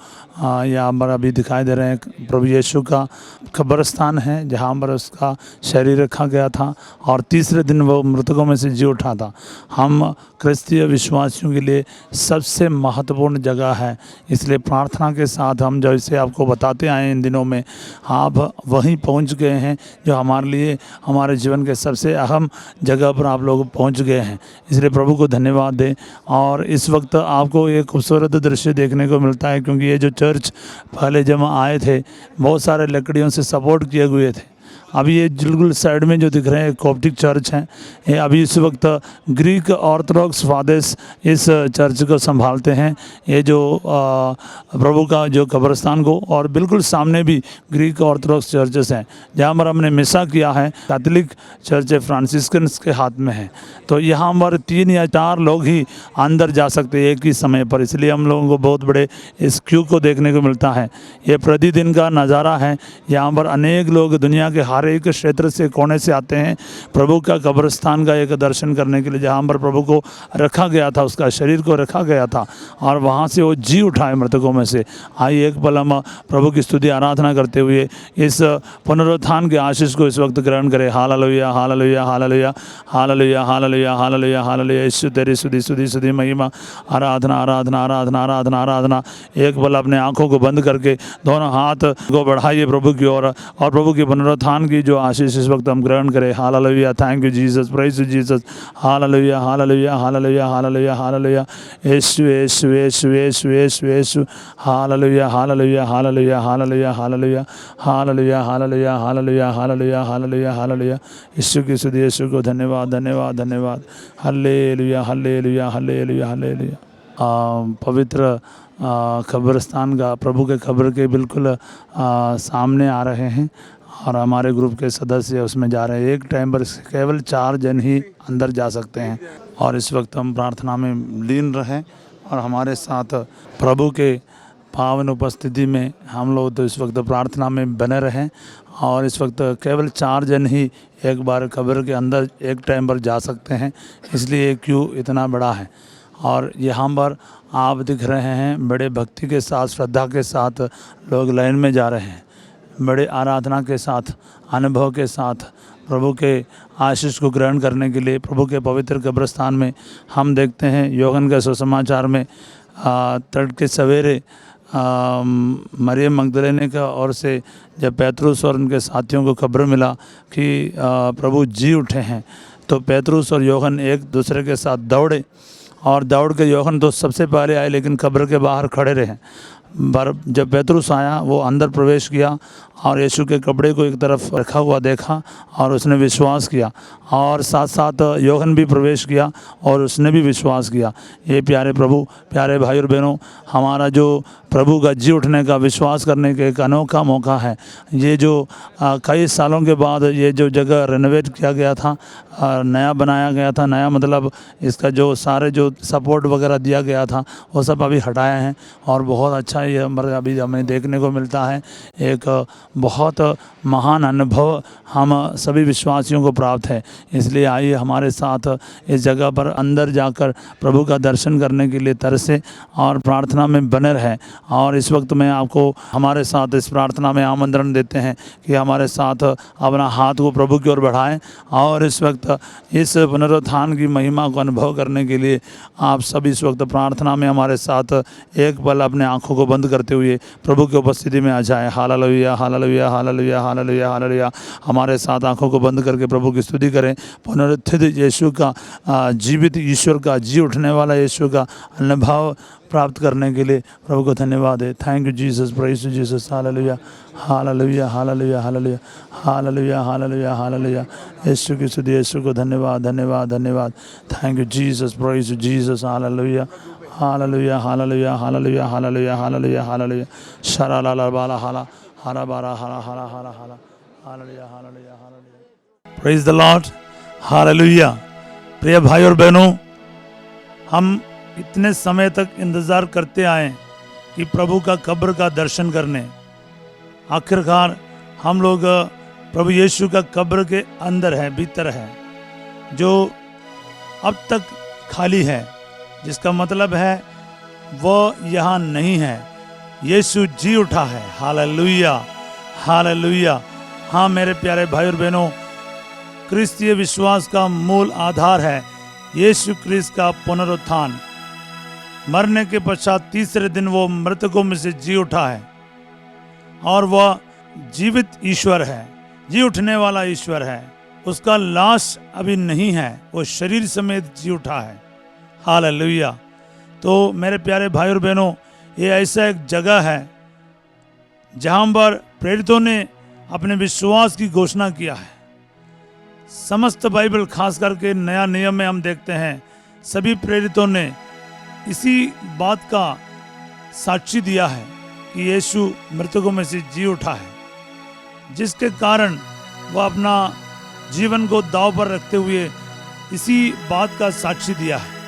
यहाँ पर अभी दिखाई दे रहे हैं। प्रभु यीशु का कब्रिस्तान है जहाँ पर उसका शरीर रखा गया था और तीसरे दिन वो मृतकों में से जी उठा था। हम क्रिस्तीय विश्वासियों के लिए सबसे महत्वपूर्ण जगह है, इसलिए प्रार्थना के साथ हम जैसे आपको बताते आए इन दिनों में, आप वहीं पहुँच गए हैं जो हमारे लिए हमारे जीवन के सबसे अहम जगह पर आप लोग पहुँच गए हैं। इसलिए प्रभु को धन्यवाद दें। और इस वक्त आपको एक खूबसूरत दृश्य देखने को मिलता है क्योंकि ये जो चर्च पहले जब आए थे बहुत सारे लकड़ियों से सपोर्ट किए हुए थे। अभी ये बिल्कुल साइड में जो दिख रहे हैं कॉप्टिक चर्च हैं। ये अभी इस वक्त ग्रीक ऑर्थोडॉक्स फादर्स इस चर्च को संभालते हैं। ये जो प्रभु का जो कब्रिस्तान को, और बिल्कुल सामने भी ग्रीक ऑर्थोडॉक्स चर्चेस हैं जहाँ पर हमने मिसा किया है। कैथोलिक चर्च फ्रांसिस्कन्स के हाथ में है। तो यहाँ पर 3 या 4 लोग ही अंदर जा सकते हैं एक ही समय पर, इसलिए हम लोगों को बहुत बड़े इस क्यू को देखने को मिलता है। ये प्रतिदिन का नज़ारा है। यहाँ पर अनेक लोग दुनिया के हर एक क्षेत्र से कोने से आते हैं प्रभु का कब्रिस्तान का एक दर्शन करने के लिए, जहाँ पर प्रभु को रखा गया था, उसका शरीर को रखा गया था और वहाँ से वो जी उठाए मृतकों में से। आइए एक पल हम प्रभु की स्तुति आराधना करते हुए इस पुनरुत्थान के आशीष को इस वक्त ग्रहण करें। Hallelujah hallelujah hallelujah hallelujah hallelujah hallelujah hallelujah. यीशु तेरी स्तुति स्तुति स्तुति महिमा आराधना आराधना आराधना आराधना आराधना। एक पल अपने आँखों को बंद करके दोनों हाथ को बढ़ाइए प्रभु की ओर और प्रभु की पुनरुत्थान की जो आशीष इस वक्त हम ग्रहण करें। Hallelujah. Thank you Jesus, praise you Jesus. Hallelujah hallelujah hallelujah hallelujah hallelujah. यीशु यीशु यीशु यीशु यीशु यीशु। Hallelujah hallelujah hallelujah hallelujah hallelujah hallelujah hallelujah hallelujah hallelujah hallelujah hallelujah. यीशु की स्तुति, यीशु को धन्यवाद धन्यवाद धन्यवाद। Hallelujah hallelujah hallelujah hallelujah. पवित्र कब्रिस्तान का प्रभु के कब्र के बिल्कुल सामने आ रहे हैं और हमारे ग्रुप के सदस्य उसमें जा रहे हैं। एक टाइम पर केवल 4 जन ही अंदर जा सकते हैं और इस वक्त हम प्रार्थना में लीन रहें और हमारे साथ प्रभु के पावन उपस्थिति में हम लोग तो इस वक्त प्रार्थना में बने रहें। और इस वक्त केवल 4 जन ही एक बार कब्र के अंदर एक टाइम पर जा सकते हैं, इसलिए क्यू इतना बड़ा है। और यहाँ पर आप दिख रहे हैं बड़े भक्ति के साथ, श्रद्धा के साथ लोग लाइन में जा रहे हैं, बड़े आराधना के साथ, अनुभव के साथ प्रभु के आशीष को ग्रहण करने के लिए प्रभु के पवित्र कब्रस्तान में। हम देखते हैं योहन के सुसमाचार में तड़के सवेरे मरियम मगदलेने का ओर से जब पेतरुस और उनके साथियों को खबर मिला कि प्रभु जी उठे हैं, तो पेतरुस और योहन एक दूसरे के साथ दौड़े। और दौड़ के योहन तो सबसे पहले आए, लेकिन कब्र के बाहर खड़े रहे। जब पेतरुस आया वो अंदर प्रवेश किया और यीशु के कपड़े को एक तरफ रखा हुआ देखा और उसने विश्वास किया। और साथ साथ योहन भी प्रवेश किया और उसने भी विश्वास किया। ये प्यारे प्रभु, प्यारे भाई और बहनों, हमारा जो प्रभु का जी उठने का विश्वास करने का एक अनोखा मौका है। ये जो कई सालों के बाद ये जो जगह रेनोवेट किया गया था, नया बनाया गया था, नया मतलब इसका जो सारे जो सपोर्ट वगैरह दिया गया था वो सब अभी हटाए हैं और बहुत अच्छा ये अभी हमें देखने को मिलता है। एक बहुत महान अनुभव हम सभी विश्वासियों को प्राप्त है। इसलिए आइए हमारे साथ इस जगह पर अंदर जाकर प्रभु का दर्शन करने के लिए तरसे और प्रार्थना में बने रहें। और इस वक्त में आपको हमारे साथ इस प्रार्थना में आमंत्रण देते हैं कि हमारे साथ अपना हाथ को प्रभु की ओर बढ़ाएं और इस वक्त इस पुनरुत्थान की महिमा को अनुभव करने के लिए आप सब इस वक्त प्रार्थना में हमारे साथ एक पल अपने आँखों को बंद करते हुए प्रभु की उपस्थिति में आ जाएं। Hallelujah, hallelujah, hallelujah, hallelujah, hallelujah. हमारे साथ आँखों को बंद करके प्रभु की स्तुति करें। पुनरुत्थित यीशु का, जीवित ईश्वर का, जी उठने वाला यीशु का अनुभव प्राप्त करने के लिए प्रभु को धन्यवाद है। Thank you Jesus, praise you Jesus, hallelujah, hallelujah, hallelujah, hallelujah, hallelujah, hallelujah, hallelujah. यीशु की स्तुति, यीशु को धन्यवाद, धन्यवाद, धन्यवाद। Thank you Jesus, praise you Jesus, hallelujah, hallelujah, hallelujah, hallelujah, hallelujah, hallelujah, hallelujah. शरा ला ला बाला हाला हरा बारा हरा हरा हरा हरा, hallelujah, hallelujah, hallelujah. Praise the Lord, hallelujah. प्रिय भाई और बहनों, हम इतने समय तक इंतज़ार करते आए कि प्रभु का कब्र का दर्शन करने। आखिरकार हम लोग प्रभु यीशु का कब्र के अंदर है, भीतर है, जो अब तक खाली है, जिसका मतलब है वो यहाँ नहीं है। यीशु जी उठा है। Hallelujah, hallelujah. हाँ मेरे प्यारे भाई और बहनों, क्रिस्तीय विश्वास का मूल आधार है यीशु क्रिस्त का पुनरुत्थान। मरने के पश्चात तीसरे दिन वो मृतकों में से जी उठा है और वह जीवित ईश्वर है, जी उठने वाला ईश्वर है। उसका लाश अभी नहीं है, वो शरीर समेत जी उठा है। हालेलुया। तो मेरे प्यारे भाई और बहनों, ये ऐसा एक जगह है जहां पर प्रेरितों ने अपने विश्वास की घोषणा किया है। समस्त बाइबल, खास करके नया नियम में हम देखते हैं सभी प्रेरितों ने इसी बात का साक्षी दिया है कि यीशु मृतकों में से जी उठा है, जिसके कारण वह अपना जीवन को दांव पर रखते हुए इसी बात का साक्षी दिया है।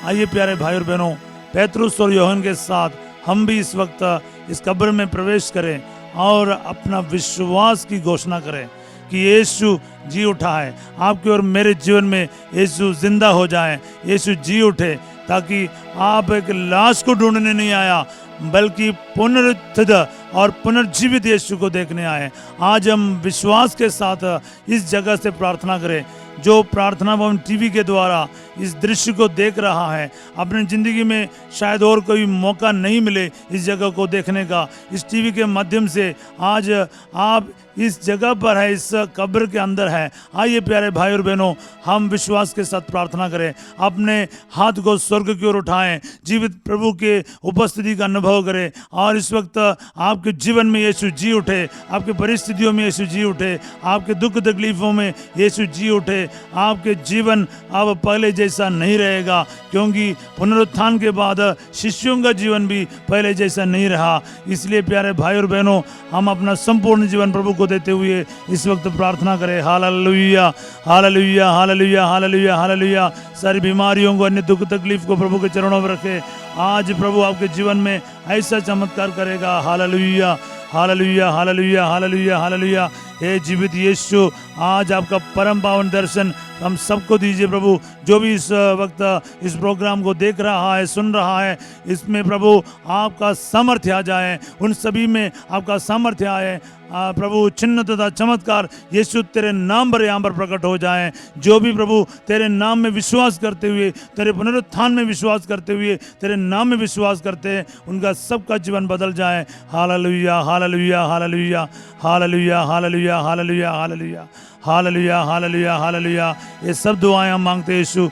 आइए प्यारे भाई और बहनों, पेतरुस और यूहन्ना के साथ हम भी इस वक्त इस कब्र में प्रवेश करें और अपना विश्वास की घोषणा करें कि यीशु जी उठा है। आपके और मेरे जीवन में यीशु जिंदा हो जाए, यीशु जी उठे, ताकि आप एक लाश को ढूंढने नहीं आया बल्कि पुनरुत्थित और पुनर्जीवित यीशु को देखने आए। आज हम विश्वास के साथ इस जगह से प्रार्थना करें। जो प्रार्थना भवन टीवी के द्वारा इस दृश्य को देख रहा है, अपनी ज़िंदगी में शायद और कोई मौका नहीं मिले इस जगह को देखने का, इस टीवी के माध्यम से आज आप इस जगह पर है, इस कब्र के अंदर है। आइए प्यारे भाई और बहनों, हम विश्वास के साथ प्रार्थना करें। अपने हाथ को स्वर्ग की ओर उठाएं, जीवित प्रभु के उपस्थिति का अनुभव करें और इस वक्त आपके जीवन में यीशु जी उठे, आपके परिस्थितियों में यीशु जी उठे, आपके दुख तकलीफों में यीशु जी उठे। आपके जीवन अब पहले जैसा नहीं रहेगा, क्योंकि पुनरुत्थान के बाद शिष्यों का जीवन भी पहले जैसा नहीं रहा। इसलिए प्यारे भाई और बहनों, हम अपना संपूर्ण जीवन प्रभु को देते हुए इस वक्त प्रार्थना करें। Hallelujah, hallelujah, hallelujah, hallelujah, hallelujah. सारी बीमारियों को, अन्य दुख तकलीफ को प्रभु के चरणों में रखें आज प्रभु आपके जीवन में ऐसा चमत्कार करेगा। Hallelujah, hallelujah, hallelujah, hallelujah, hallelujah. हे जीवित यीशु, आज आपका परम पावन दर्शन हम सबको दीजिए प्रभु। जो भी इस वक्त इस प्रोग्राम को देख रहा है, सुन रहा है, इसमें प्रभु आपका सामर्थ्य आ जाए, उन सभी में आपका सामर्थ्य आए प्रभु। चिन्ह तथा चमत्कार यीशु तेरे नाम पर यहाँ पर प्रकट हो जाए। जो भी प्रभु तेरे नाम में विश्वास करते हुए, तेरे पुनरुत्थान में विश्वास करते हुए, तेरे नाम में विश्वास करते हैं, उनका सबका जीवन बदल जाए। Hallelujah, hallelujah, hallelujah, hallelujah, hallelujah, hallelujah, hallelujah, hallelujah, hallelujah, hallelujah. ये सब दुआएं हम मांगते हैं यीशु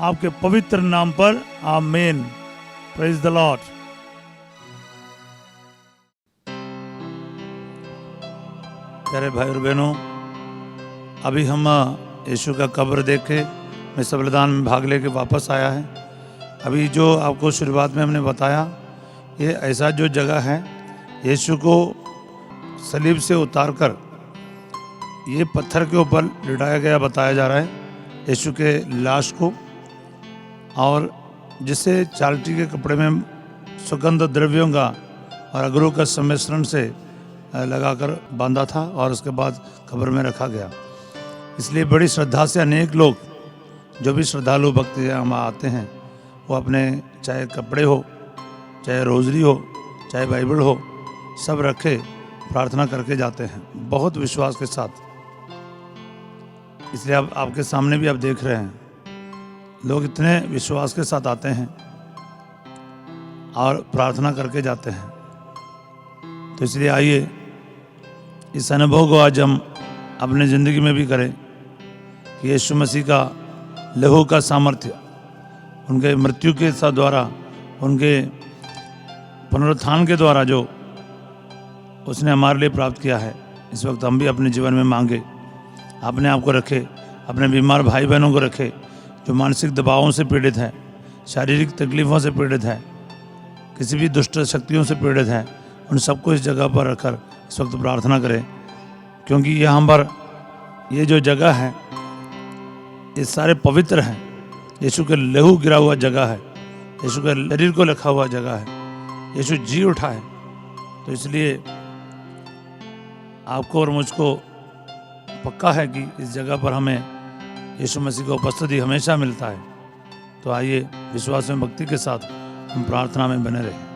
आपके पवित्र नाम पर। आमीन। Praise the Lord. प्यारे भाई और बहनों, अभी हम यीशु का कब्र देख के मैं बलिदान में भाग लेके वापस आया है। अभी जो आपको शुरुआत में हमने बताया, ये ऐसा जो जगह है, यीशु को सलीब से उतार कर ये पत्थर के ऊपर लिटाया गया बताया जा रहा है यीशु के लाश को, और जिसे चालटी के कपड़े में सुगंध द्रव्यों का और अगरू का सम्मिश्रण से लगाकर बांधा था और उसके बाद कब्र में रखा गया। इसलिए बड़ी श्रद्धा से अनेक लोग, जो भी श्रद्धालु भक्त हम आते हैं, वो अपने चाहे कपड़े हो, चाहे रोजरी हो, चाहे बाइबल हो, सब रखे प्रार्थना करके जाते हैं बहुत विश्वास के साथ। इसलिए अब आपके सामने भी आप देख रहे हैं, लोग इतने विश्वास के साथ आते हैं और प्रार्थना करके जाते हैं। तो इसलिए आइए इस अनुभव को आज हम अपने ज़िंदगी में भी करें कि यीशु मसीह का लहू का सामर्थ्य, उनके मृत्यु के साथ द्वारा, उनके पुनरुत्थान के द्वारा जो उसने हमारे लिए प्राप्त किया है, इस वक्त हम भी अपने जीवन में मांगे। अपने आप को रखे, अपने बीमार भाई बहनों को रखे, जो मानसिक दबावों से पीड़ित हैं, शारीरिक तकलीफ़ों से पीड़ित हैं, किसी भी दुष्ट शक्तियों से पीड़ित हैं, उन सबको इस जगह पर रखकर इस वक्त प्रार्थना करें। क्योंकि यहाँ पर ये जो जगह है, ये सारे पवित्र हैं। यीशु के लहू गिरा हुआ जगह है, यीशु के शरीर को लिखा हुआ जगह है, यीशु जी उठा है। तो इसलिए आपको और मुझको पक्का है कि इस जगह पर हमें यीशु मसीह की उपस्थिति हमेशा मिलता है। तो आइए विश्वास में भक्ति के साथ हम प्रार्थना में बने रहें।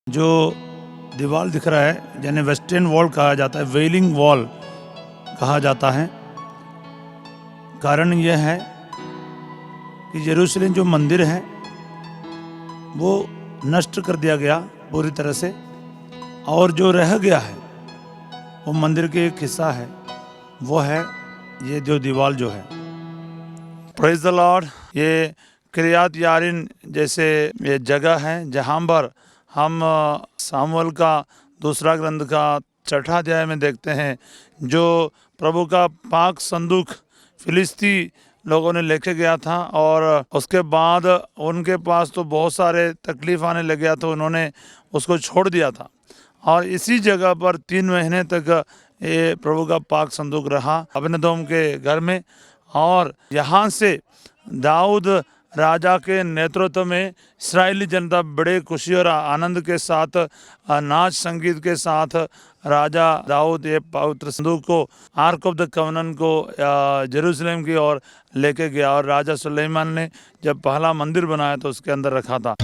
जो दीवार दिख रहा है, यानी वेस्टर्न वॉल कहा जाता है, वेलिंग वॉल कहा जाता है। कारण यह है कि यरूशलेम जो मंदिर है वो नष्ट कर दिया गया पूरी तरह से, और जो रह गया है वो मंदिर के एक हिस्सा है, वो है ये जो दीवार जो है। Praise the Lord. ये किरियात यारीम जैसे ये जगह है जहाँ पर हम सामुएल का दूसरा ग्रंथ का 6वां अध्याय में देखते हैं, जो प्रभु का पाक संदूक फिलिस्ती लोगों ने लेके गया था और उसके बाद उनके पास तो बहुत सारे तकलीफ आने लग गया तो उन्होंने उसको छोड़ दिया था। और इसी जगह पर 3 महीने तक ये प्रभु का पाक संदूक रहा अबीनोदम के घर में। और यहाँ से दाऊद राजा के नेतृत्व में इस्राएली जनता बड़े खुशी और आनंद के साथ नाच संगीत के साथ राजा दाऊद ये पवित्र संदूक को आर्क ऑफ द कवनन को जेरूशलेम की ओर लेके गया। और राजा सुलेमान ने जब पहला मंदिर बनाया तो उसके अंदर रखा था।